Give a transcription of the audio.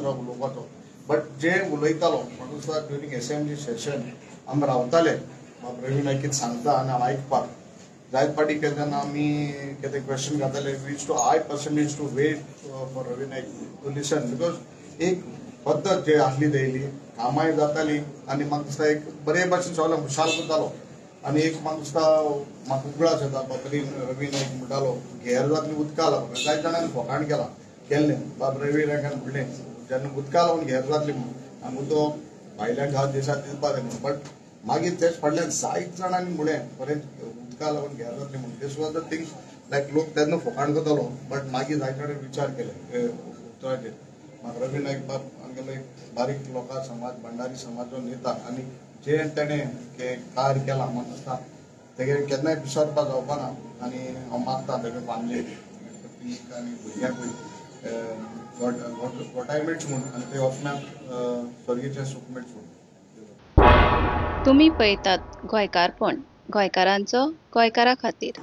पात्र उलोवपाचो बट जे उलयतालो म्हाका दिसता ड्युरींग असेंब्ली सेशन आमी रावताले रवी नायक कितें सांगता आनी आयकपाक जायत पाटी केन्ना आमी कितें क्वेश्चन घाताले I personally to wait for Ravi Nayak to listen because एक पद्दत जे आसली डेली कामाय जाताली आनी म्हाका दिसता एक बरे भाशेन सगळें खुशाल करतालो आनी एक म्हाका दिसता म्हाका उगडास येता बाबा रवी नायक म्हणटालो घेर जातली उदका लागून जायत जाणांनी फोकाण केल्लें बाब रवी नायकान म्हणलें जेन्ना उदका लागून घेर जातली म्हणून आमी तो भायल्या गांव देशांत दिवपाक जाय बट मागीर तेच फाटल्यान जायत जाणांनी म्हणलें बरें उदका लागून घेर जातली म्हणून दिस वॉज द थिंग्स लायक लोक तेन्ना फोकाण करतालो बट मागीर जायत जाणांनी विचार केले उतराचेर म्हाका रवी नायक बाब आमगेलो एक बारीक लोकां समाज भंडारी समाजो नेता आनी जे तेणें कार्य केलां म्हाका दिसता तेगे केन्नाय विसरपाक जावपा ना आनी हांव मागता तेगे फामले पीक आनी भुरग्यांकूय गोटाय मेळची म्हूण आनी ते वचम्याक स्वर्गीचे सूख मेळची म्हूण. तुम्ही पळयतात गोंयकारपण गोंयकारांचो गोंयकारा खातीर.